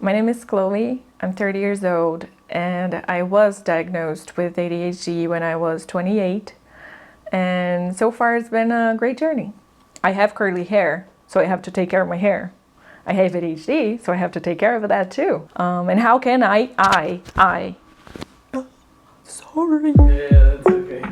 My name is Chloe. I'm 30 years old and I was diagnosed with ADHD when I was 28. And so far it's been a great journey. I have curly hair, so I have to take care of my hair. I have ADHD, so I have to take care of that too. And how can sorry. Yeah, that's okay.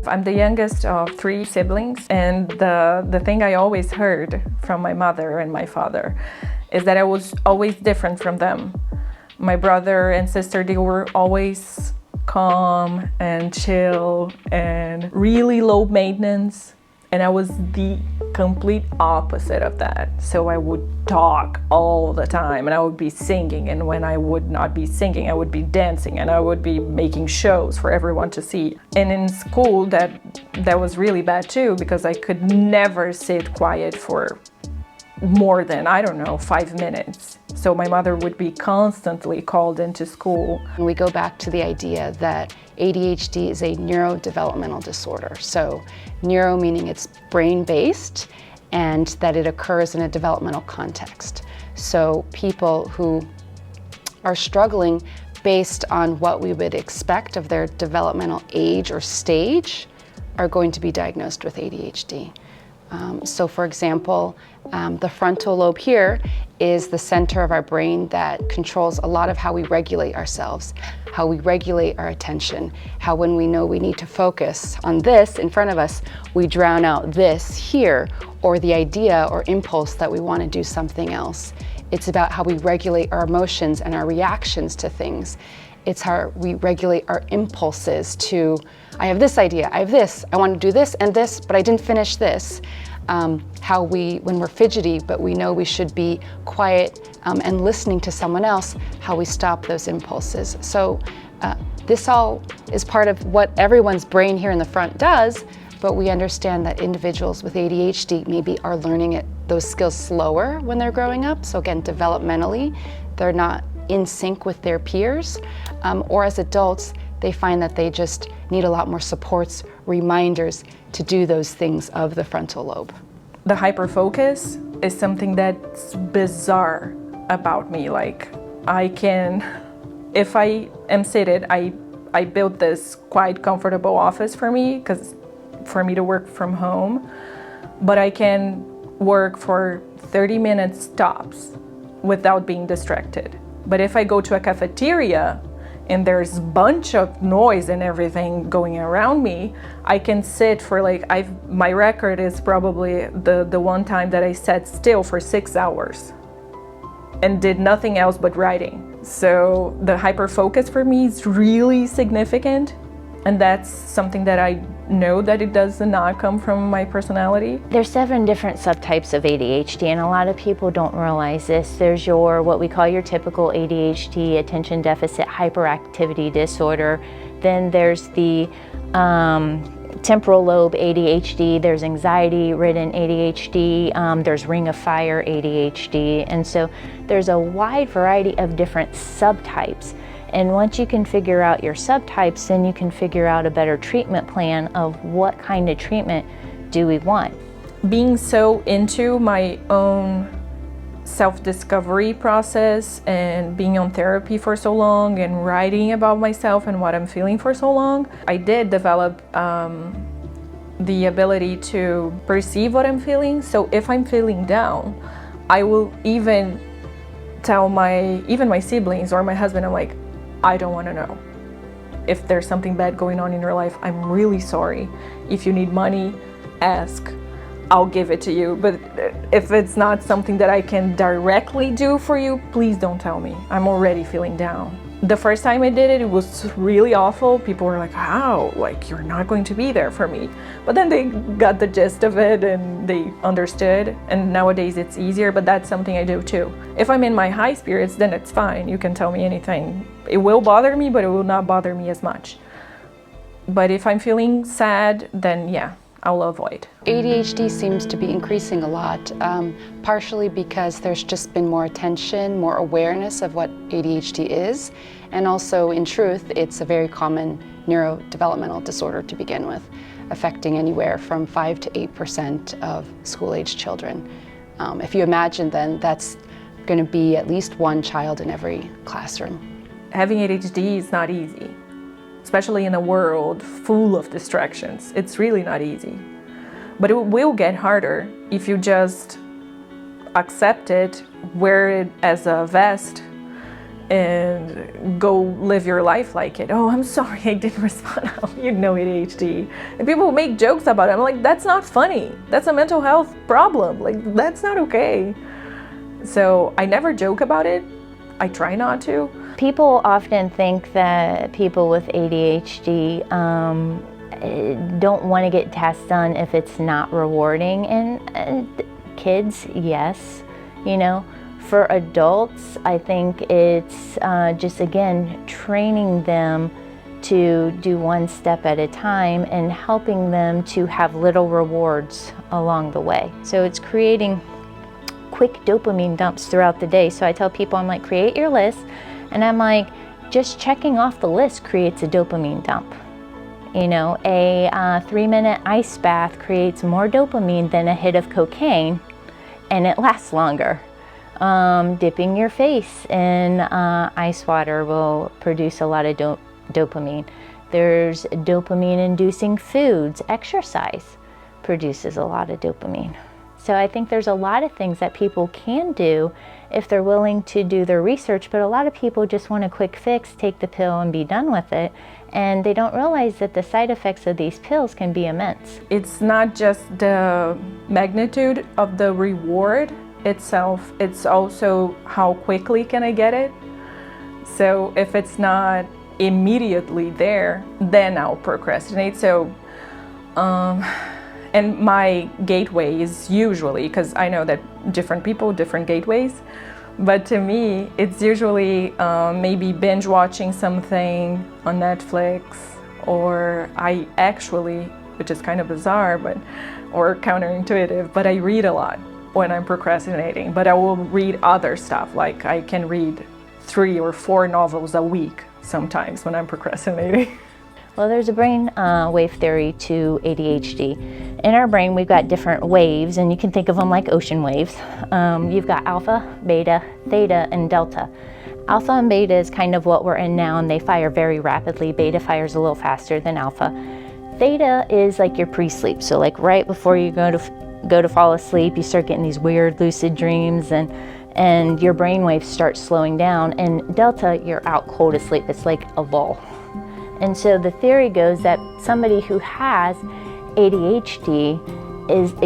I'm the youngest of 3 siblings, and the thing I always heard from my mother and my father is that I was always different from them. My brother and sister, they were always calm and chill and really low maintenance, and I was the complete opposite of that. So I would talk all the time and I would be singing, and when I would not be singing I would be dancing and I would be making shows for everyone to see. And in school that was really bad too, because I could never sit quiet for more than, I don't know, 5 minutes. So my mother would be constantly called into school. We go back to the idea that ADHD is a neurodevelopmental disorder. So neuro meaning it's brain-based and that it occurs in a developmental context. So people who are struggling based on what we would expect of their developmental age or stage are going to be diagnosed with ADHD. So for example, the frontal lobe here is the center of our brain that controls a lot of how we regulate ourselves, how we regulate our attention, how when we know we need to focus on this in front of us, we drown out this here, or the idea or impulse that we want to do something else. It's about how we regulate our emotions and our reactions to things. It's how we regulate our impulses to, I have this idea, I have this, I want to do this and this, but I didn't finish this. How we, when we're fidgety, but we know we should be quiet and listening to someone else, how we stop those impulses. So this all is part of what everyone's brain here in the front does, but we understand that individuals with ADHD maybe are learning those skills slower when they're growing up. So again, developmentally, they're not in sync with their peers, or as adults, they find that they just need a lot more supports, reminders to do those things of the frontal lobe. The hyperfocus is something that's bizarre about me. Like, I can, if I am seated, I built this quite comfortable office for me to work from home, but I can work for 30 minutes tops without being distracted. But if I go to a cafeteria and there's a bunch of noise and everything going around me, I can sit for my record is probably the one time that I sat still for 6 hours and did nothing else but writing. So the hyperfocus for me is really significant, and that's something that I know that it does not come from my personality. There's 7 different subtypes of ADHD, and a lot of people don't realize this. There's what we call your typical ADHD, attention deficit hyperactivity disorder. Then there's the temporal lobe ADHD, there's anxiety-ridden ADHD, there's ring of fire ADHD, and so there's a wide variety of different subtypes. And once you can figure out your subtypes, then you can figure out a better treatment plan of what kind of treatment do we want. Being so into my own self-discovery process and being on therapy for so long and writing about myself and what I'm feeling for so long, I did develop the ability to perceive what I'm feeling. So if I'm feeling down, I will even tell even my siblings or my husband, I'm like, I don't want to know. If there's something bad going on in your life, I'm really sorry. If you need money, ask. I'll give it to you. But if it's not something that I can directly do for you, please don't tell me. I'm already feeling down. The first time I did it, it was really awful. People were like, how? Like, you're not going to be there for me. But then they got the gist of it and they understood. And nowadays it's easier, but that's something I do too. If I'm in my high spirits, then it's fine. You can tell me anything. It will bother me, but it will not bother me as much. But if I'm feeling sad, then yeah, I'll avoid. ADHD seems to be increasing a lot, partially because there's just been more attention, more awareness of what ADHD is, and also, in truth, it's a very common neurodevelopmental disorder to begin with, affecting anywhere from 5 to 8% of school-age children. If you imagine then, that's going to be at least one child in every classroom. Having ADHD is not easy, especially in a world full of distractions. It's really not easy. But it will get harder if you just accept it, wear it as a vest, and go live your life like it. Oh, I'm sorry, I didn't respond. You know ADHD. And people make jokes about it. I'm like, that's not funny. That's a mental health problem. Like, that's not okay. So I never joke about it. I try not to. People often think that people with ADHD don't want to get tasks done if it's not rewarding. And kids, yes, you know. For adults, I think it's just, again, training them to do one step at a time and helping them to have little rewards along the way. So it's creating quick dopamine dumps throughout the day. So I tell people, I'm like, create your list. And I'm like, just checking off the list creates a dopamine dump. You know, a 3-minute ice bath creates more dopamine than a hit of cocaine, and it lasts longer. Dipping your face in ice water will produce a lot of dopamine. There's dopamine-inducing foods. Exercise produces a lot of dopamine. So I think there's a lot of things that people can do if they're willing to do their research, but a lot of people just want a quick fix, take the pill and be done with it, and they don't realize that the side effects of these pills can be immense. It's not just the magnitude of the reward itself, it's also how quickly can I get it. So if it's not immediately there, then I'll procrastinate. So and my gateway is usually, because I know that different people, different gateways, but to me it's usually maybe binge watching something on Netflix, or I actually, which is kind of bizarre but or counterintuitive, but I read a lot when I'm procrastinating. But I will read other stuff, like I can read 3 or 4 novels a week sometimes when I'm procrastinating. Well, there's a brain wave theory to ADHD. In our brain, we've got different waves, and you can think of them like ocean waves. You've got alpha, beta, theta, and delta. Alpha and beta is kind of what we're in now, and they fire very rapidly. Beta fires a little faster than alpha. Theta is like your pre-sleep, so like right before you go to fall asleep, you start getting these weird lucid dreams, and your brain waves start slowing down. And delta, you're out cold asleep. It's like a lull. And so the theory goes that somebody who has ADHD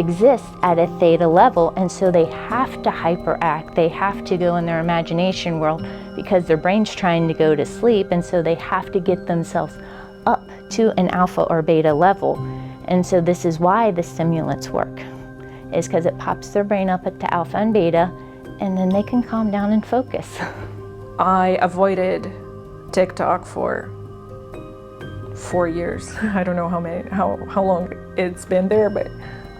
exists at a theta level, and so they have to hyperact. They have to go in their imagination world because their brain's trying to go to sleep, and so they have to get themselves up to an alpha or beta level. And so this is why the stimulants work, is because it pops their brain up to alpha and beta, and then they can calm down and focus. I avoided TikTok for 4 years. I don't know how long it's been there, but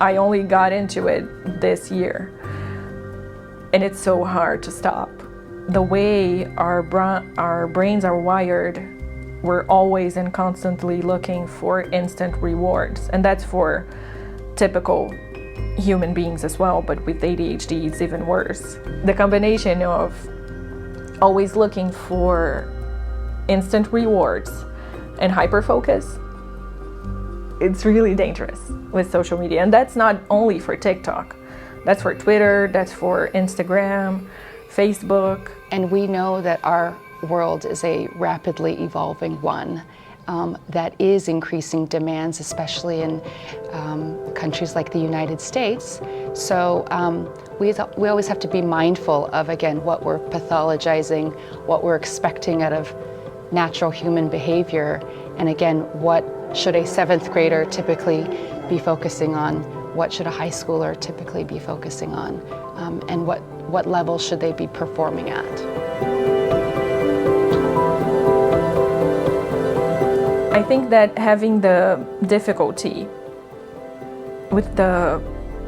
I only got into it this year. And it's so hard to stop. The way our brains are wired, we're always and constantly looking for instant rewards. And that's for typical human beings as well, but with ADHD it's even worse. The combination of always looking for instant rewards and hyperfocus, it's really dangerous with social media. And that's not only for TikTok. That's for Twitter, that's for Instagram, Facebook. And we know that our world is a rapidly evolving one that is increasing demands, especially in countries like the United States. So we always have to be mindful of, again, what we're pathologizing, what we're expecting out of natural human behavior, and again, what should a 7th grader typically be focusing on, what should a high schooler typically be focusing on, and what level should they be performing at. I think that having the difficulty with the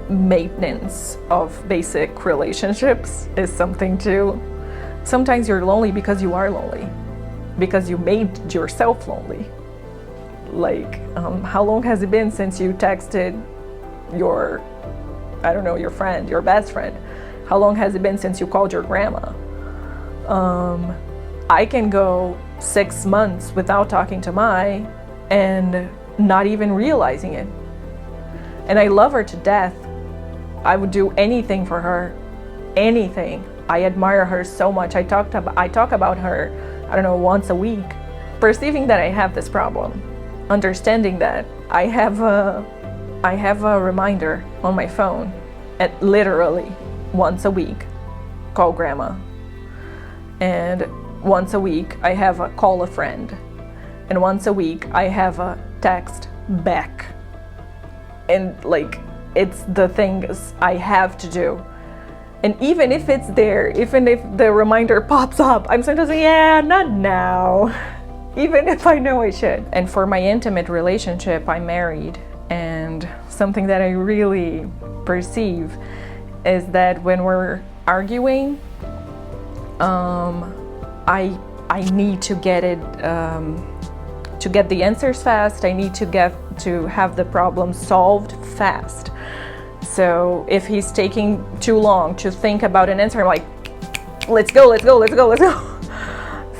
maintenance of basic relationships is something too. Sometimes you're lonely because you are lonely, because you made yourself lonely. Like, how long has it been since you texted your, I don't know, your friend, your best friend? How long has it been since you called your grandma? I can go 6 months without talking to Mai and not even realizing it. And I love her to death. I would do anything for her, anything. I admire her so much. I talk about her, I don't know, once a week. Perceiving that I have this problem, understanding that I have a reminder on my phone at literally once a week, call grandma. And once a week I have a call a friend. And once a week I have a text back. And like, it's the things I have to do. And even if it's there, even if the reminder pops up, I'm sometimes like, yeah, not now. Even if I know I should. And for my intimate relationship, I'm married. And something that I really perceive is that when we're arguing, I need to get it, to get the answers fast. I need to have the problem solved fast. So if he's taking too long to think about an answer, I'm like, let's go.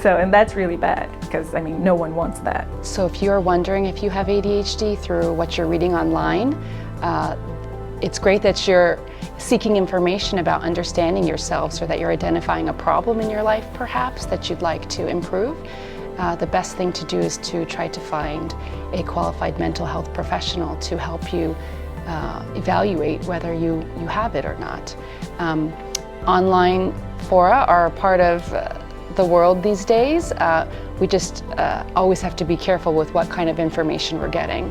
So, and that's really bad because, I mean, no one wants that. So if you're wondering if you have ADHD through what you're reading online, it's great that you're seeking information about understanding yourselves, or that you're identifying a problem in your life perhaps that you'd like to improve. The best thing to do is to try to find a qualified mental health professional to help you evaluate whether you have it or not. Online fora are a part of the world these days. We just always have to be careful with what kind of information we're getting.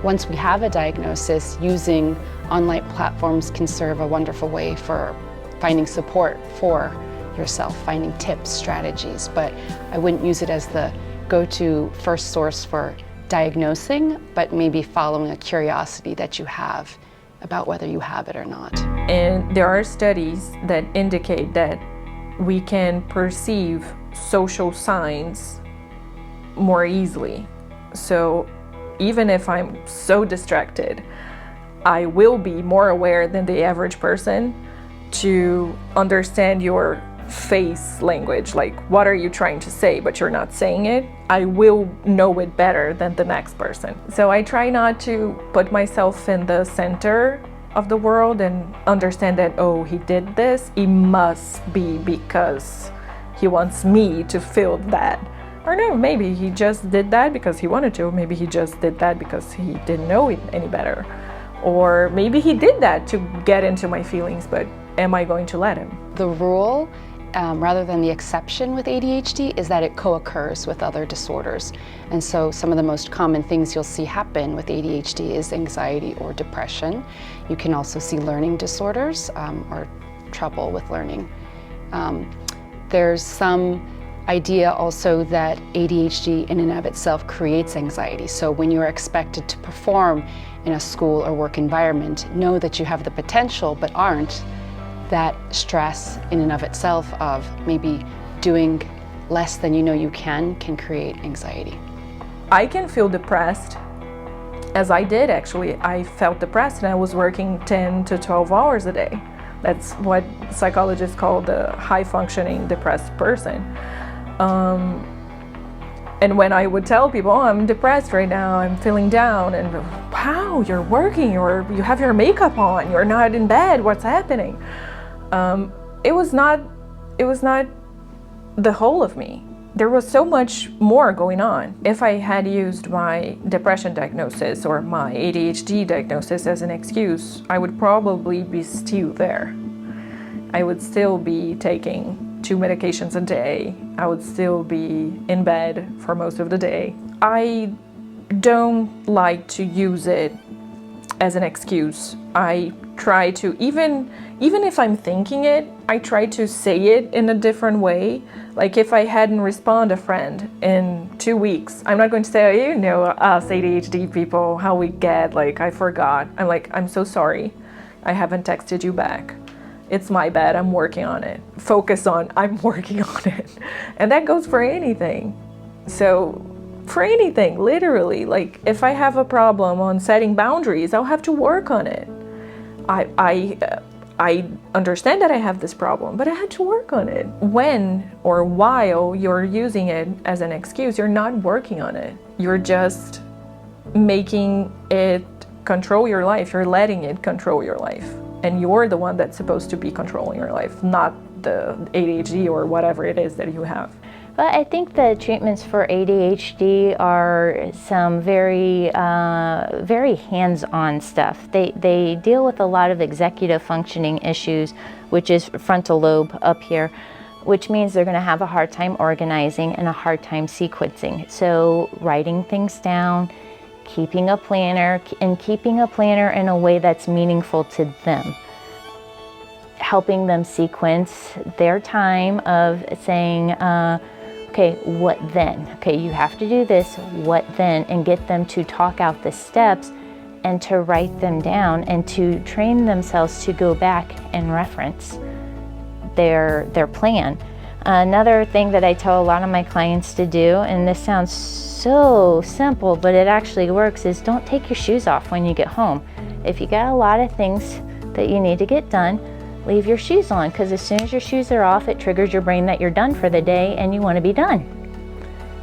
Once we have a diagnosis, using online platforms can serve a wonderful way for finding support for yourself, finding tips, strategies, but I wouldn't use it as the go-to first source for diagnosing, but maybe following a curiosity that you have about whether you have it or not. And there are studies that indicate that we can perceive social signs more easily. So even if I'm so distracted, I will be more aware than the average person to understand your face language, like what are you trying to say, but you're not saying it. I will know it better than the next person. So I try not to put myself in the center of the world and understand that, oh, he did this, it must be because he wants me to feel that. Or no, maybe he just did that because he wanted to. Maybe he just did that because he didn't know it any better. Or maybe he did that to get into my feelings, but am I going to let him? The rule, rather than the exception with ADHD, is that it co-occurs with other disorders. And so some of the most common things you'll see happen with ADHD is anxiety or depression. You can also see learning disorders or trouble with learning. There's some idea also that ADHD in and of itself creates anxiety. So when you're expected to perform in a school or work environment, know that you have the potential but aren't, that stress in and of itself of maybe doing less than you know you can create anxiety. I can feel depressed, as I did actually. I felt depressed and I was working 10 to 12 hours a day. That's what psychologists call the high-functioning depressed person. And when I would tell people, oh, I'm depressed right now, I'm feeling down, and wow, you're working, or you have your makeup on, you're not in bed, what's happening? It was not the whole of me. There was so much more going on. If I had used my depression diagnosis or my ADHD diagnosis as an excuse, I would probably be still there. I would still be taking 2 medications a day. I would still be in bed for most of the day. I don't like to use it as an excuse. I try to, even if I'm thinking it, I try to say it in a different way. Like if I hadn't responded a friend in 2 weeks, I'm not going to say, you know, us ADHD people, how we get, like, I forgot. I'm like, I'm so sorry. I haven't texted you back. It's my bad, I'm working on it. Focus on, I'm working on it. And that goes for anything. So for anything, literally, like if I have a problem on setting boundaries, I'll have to work on it. I understand that I have this problem, but I had to work on it. When or while you're using it as an excuse, you're not working on it. You're just making it control your life. You're letting it control your life. And you're the one that's supposed to be controlling your life, not the ADHD or whatever it is that you have. But I think the treatments for ADHD are some very hands-on stuff. They deal with a lot of executive functioning issues, which is frontal lobe up here, which means they're going to have a hard time organizing and a hard time sequencing. So writing things down, keeping a planner, and keeping a planner in a way that's meaningful to them. Helping them sequence their time of saying, okay, what then? Okay, you have to do this, what then? And get them to talk out the steps and to write them down and to train themselves to go back and reference their plan. Another thing that I tell a lot of my clients to do, and this sounds so simple, but it actually works, is don't take your shoes off when you get home. If you got a lot of things that you need to get done, leave your shoes on, because as soon as your shoes are off, it triggers your brain that you're done for the day and you want to be done.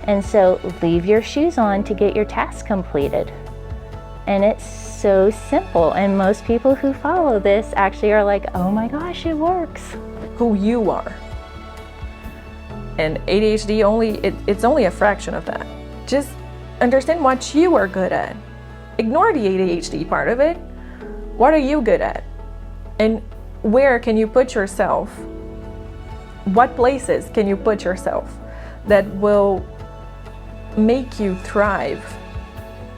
And so leave your shoes on to get your task completed. And it's so simple. And most people who follow this actually are like, oh my gosh, it works. Who you are. And ADHD it's only a fraction of that. Just understand what you are good at. Ignore the ADHD part of it. What are you good at? And where can you put yourself? What places can you put yourself that will make you thrive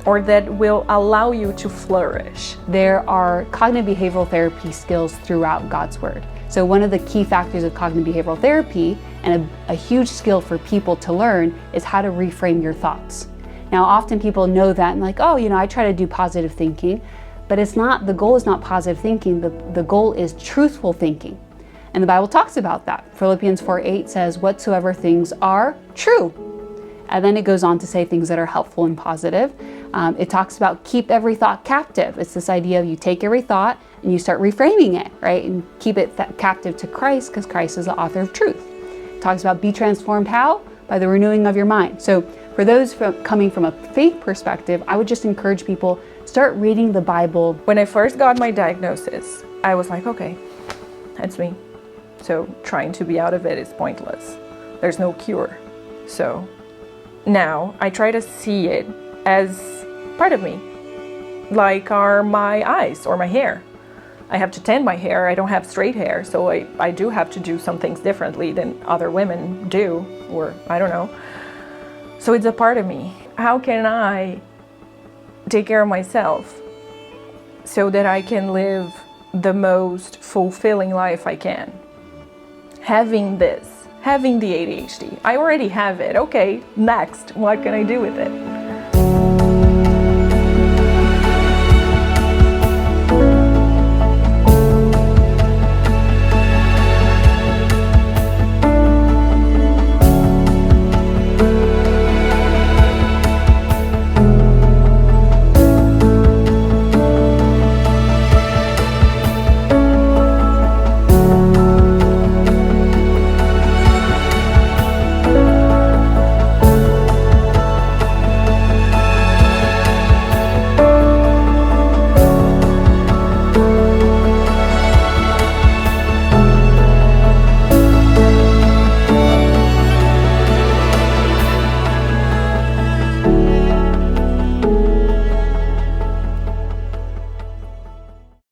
or that will allow you to flourish? There are cognitive behavioral therapy skills throughout God's Word. So one of the key factors of cognitive behavioral therapy, and a huge skill for people to learn, is how to reframe your thoughts. Now, often people know that and like, oh, you know, I try to do positive thinking. But it's not, the goal is not positive thinking, the goal is truthful thinking. And the Bible talks about that. Philippians 4:8 says, whatsoever things are true. And then it goes on to say things that are helpful and positive. It talks about keep every thought captive. It's this idea of you take every thought and you start reframing it, right? And keep it captive to Christ, because Christ is the author of truth. It talks about be transformed how? By the renewing of your mind. So for those coming from a faith perspective, I would just encourage people, start reading the Bible. When I first got my diagnosis, I was like, okay, that's me. So trying to be out of it is pointless. There's no cure. So now I try to see it as part of me, like are my eyes or my hair. I have to tend my hair. I don't have straight hair, so I do have to do some things differently than other women do, or I don't know. So it's a part of me. How can I take care of myself so that I can live the most fulfilling life I can? Having the ADHD. I already have it. Okay, next, what can I do with it?